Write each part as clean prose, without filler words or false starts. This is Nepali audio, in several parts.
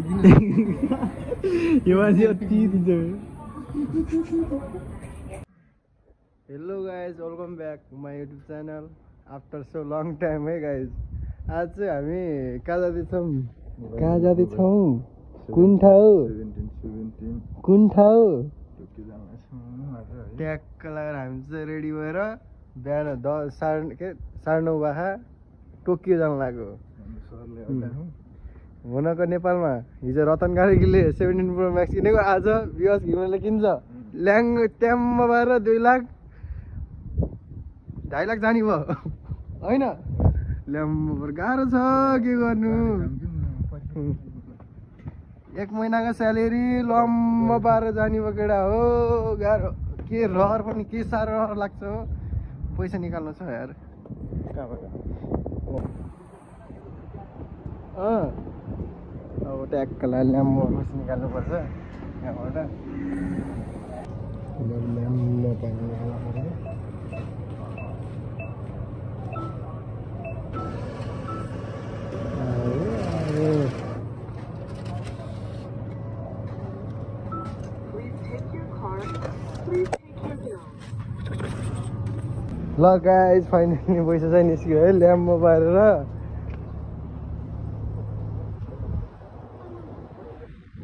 यो मान्छे अति दिन्छ। Hello guys, welcome back my YouTube channel after so long time है गाइज। आज चाहिँ हामी कहाँ जाँदैछौँ? कुन ठाउँ? ट्याक्क लगाएर हामी चाहिँ रेडी भएर बिहान 9:30 बाखा टोकियो जानु लाग्यो। हुनको नेपालमा हिजो रतन कार्कीले 17 प्रो म्याक्स किनेको, आज विवास घिमिरेले किन्छ ल्याङ ट्याम्म बाएर 2 लाख 2.5 लाख जाने भयो होइन। ल्याम्बर गाह्रो छ, के गर्नु। 1 महिनाको स्यालेरी लम्ब पारेर जाने भयो केटा हो। गाह्रो के रहर पनि के साह्रो रहर लाग्छ हो। पैसा निकाल्नु छ यार कहाँबाट। अब ट्याक्कलाई ल्याम्बो पैसा निकाल्नुपर्छ यहाँबाट। ल्याम्बो पानी निकाल्नु ल गाइज, फाइनली पैसा चाहिँ निस्क्यो है ल्याम्बो पारेर।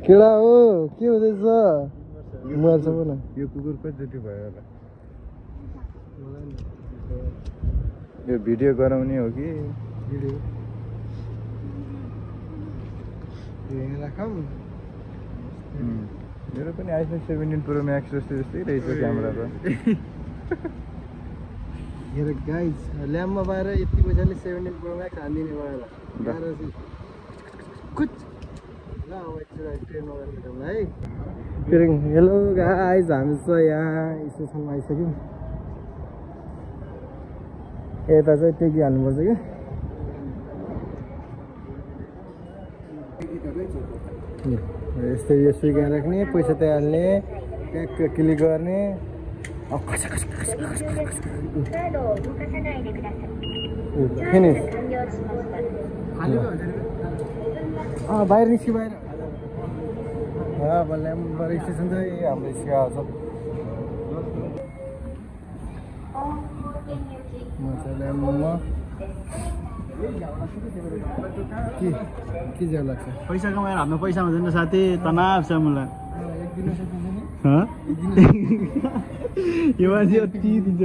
केडा हो के हुँदैछ? मोबाइल छ न, यो कुकुर कति जति भयो होला। यो भिडियो गराउने हो कि भिडियो राखौँ? मेरो पनि आइफोन 17 प्रो म्याक्स जस्तै रहेछ क्यामेरा त। हेर गाइज, ल्याम्बमा पाएर यति पैसाले 17 प्रो म्याक्स हानिदिने भएर गाह्रो चाहिँ कुछ। ल अब एकचोटि ट्रेनमा गएर है। हेलो गाइज, हामी चाहिँ यहाँ स्टेसनमा आइसक्यौँ। यता चाहिँ टेकी हाल्नुपर्छ क्या। यस्तै यस्तो यहाँ राख्ने, पैसा त्यहाँ हाल्ने, ट्याक्क क्लिक गर्ने। बाहिर निस्क्यो बाहिर। अब ल्याम्बर स्टेसन चाहिँ हाम्रो स्क्यो आउँछ। म चाहिँ ल्याम्बोमा के ज्यादा लाग्छ? पैसा कमाएर हाम्रो पैसा हुँदैन साथी, तनाव छ मलाई। यो मान्छे अति दिन्छ।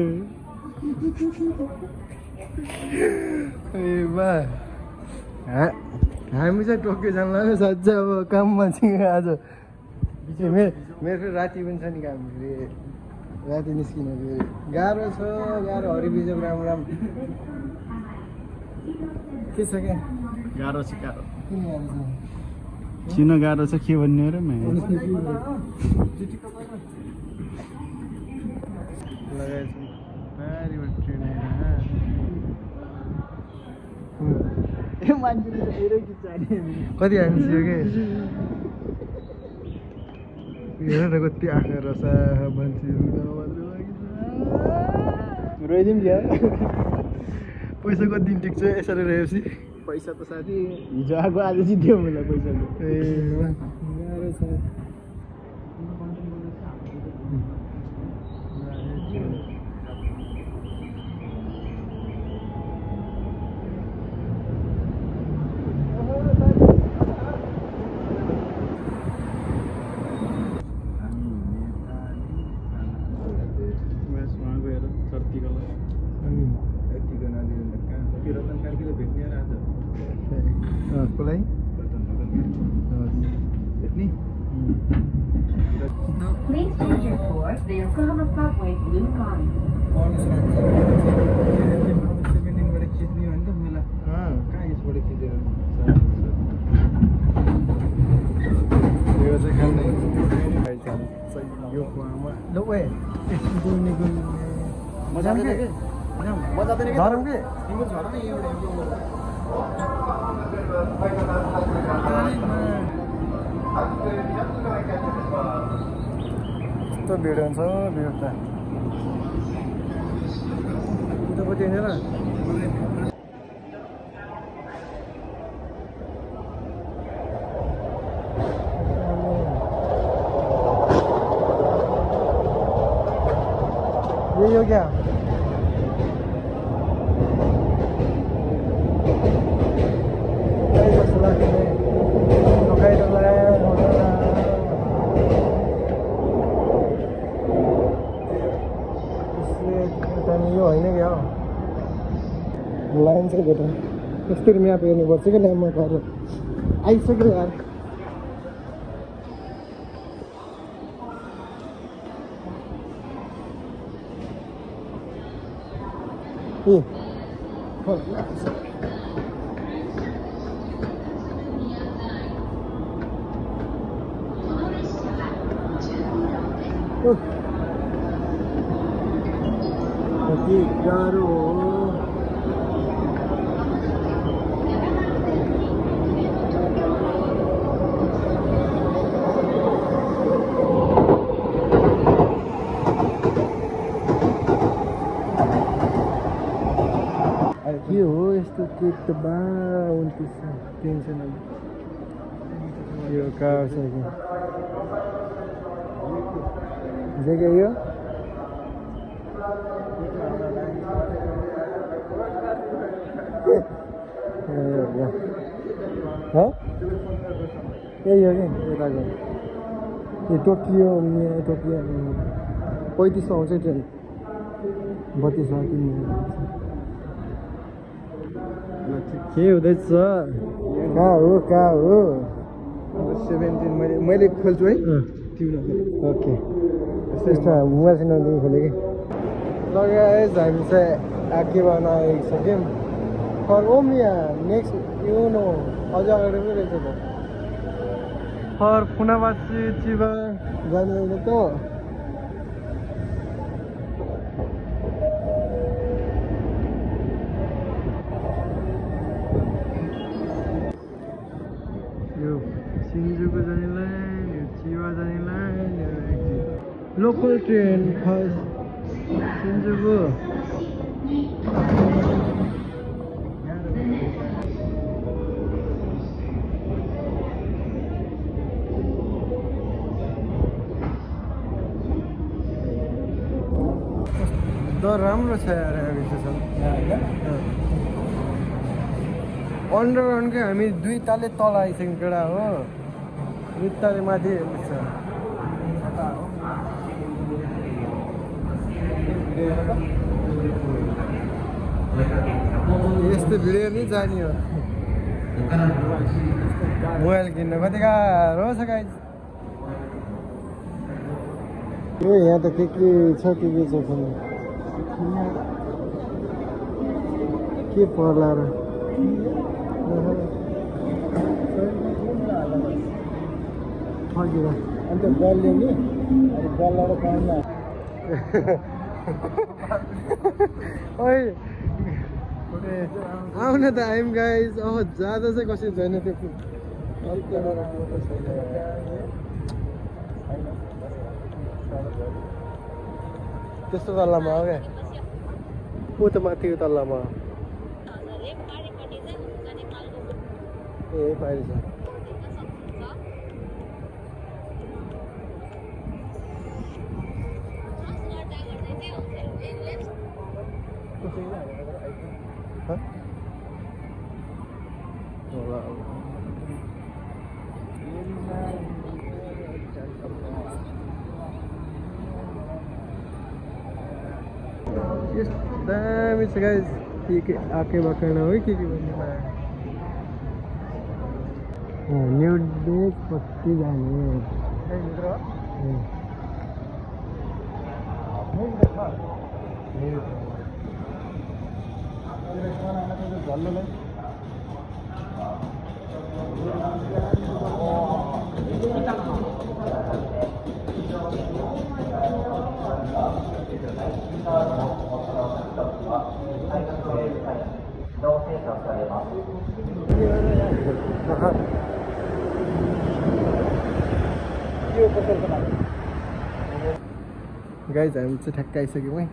हामी चाहिँ टोकियो जानु लाग्यो साँच्चै। अब काममा चाहिँ आज मेरो राति पनि छ नि काम, फेरि राति निस्किनु फेरि गाह्रो छ। गाह्रो हरिबिजक राम्रो राम्रो के छ क्या? गाह्रो छ, गाह्रो किन गाह्रो छ? किन गाह्रो छ के भन्ने र म कति हानिसक्यो कि हेर न कति आँखा रसा मान्छे रोइदिउँ क्या। पैसा कति दिन टिक्छ यसरी रहेपछि? पैसा त साथी हिजो आएको आज जित्यो मलाई पैसाको। ए गाह्रो छ। Please change your course the Yokohama Subway Blue Line. तो भिडियो हुन्छ भिडियो त उतापट्टि हिँडेर यो क्या जस्तो लाग्यो यो होइन क्या लाइन चाहिँ भेट कसरी म्याप हेर्नुपर्छ क्या ल्याम्पमा गएर आइसक्यो यार कति गाह्रो हो के हो यस्तो केक त बा 29 टेन्सन यो कार छ कि यो यही हो कि यताको यो टोकियो 3500 आउँछ ट्रेन 3200 किन्नु के हुँदैछ कहाँ हो 17 मैले खोल्छु है ओके त्यस्तो मोबाइल सेन्टर खोलेँ कि लगाएँ हामी चाहिँ आकेबाट आइसक्यौँ फर ओमिया नेक्स्ट यो नो अझ अगाडि पनि रहेछ त फर फुनाबासी चिबा जाने त यो सिन्जुको जाने लाइन यो चिबा जाने लाइन लोकल ट्रेन फर्स्ट सिन्जुको तर राम्रो छ यार अन्डरग्राउन्डकै हामी 2 ताले तल आइसक्यौँ केटा हो 2 ताले माथि छ यस्तो भिडियो नि जाने हो मोबाइल किन्न कति गाह्रो छ गाइज यो यहाँ त के छ के पर्ला र अन्त बल ल्याउने बलबाट पाउन आउन त आइम गाइज अब जाँदा चाहिँ कसरी छैन त्यो त्यस्तो तल्लामा हो क्या ऊ त माथिको तल्लामा ए पाइन्छ दामी छ गाइस के आके बकाना हो के भन्ने न्यू डेज कति जाने गाइज हामी चाहिँ ठ्याक्कै आइसक्यौँ है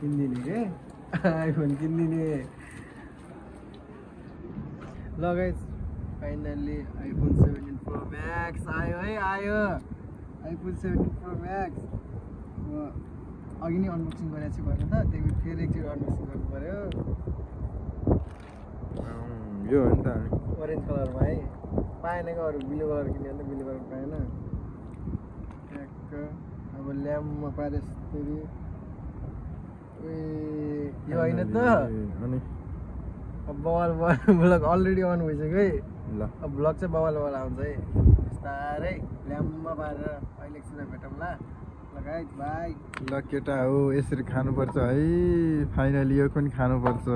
किनिदिने के आइफोन किनिदिने ल guys finally iPhone 17 pro Max आयो है आयो आइफोन 17 प्रो म्याक्स अघि नै अनबक्सिङ गरेको छु भन्नु त त्यही फेरि एकचोटि अनबक्सिङ गर्नु पर्यो यो हो नि त ओरेन्ज कलरमा है पाएन क्या अरू ब्लू कलर किन्यो भने ब्लू कलर पाएन ट्याक्क अब ल्याम्पमा पारे फेरि यो होइन त अनि अब बवाल ब्लग अलरेडी अन भइसक्यो है ल अब ब्लग चाहिँ बवाल आउँछ है बिस्तारै ल्याम्पमा पारेर अहिले एकछिन भेटौँला लगायत बाई ल केटा हो यसरी खानुपर्छ है फाइनली यो पनि खानुपर्छ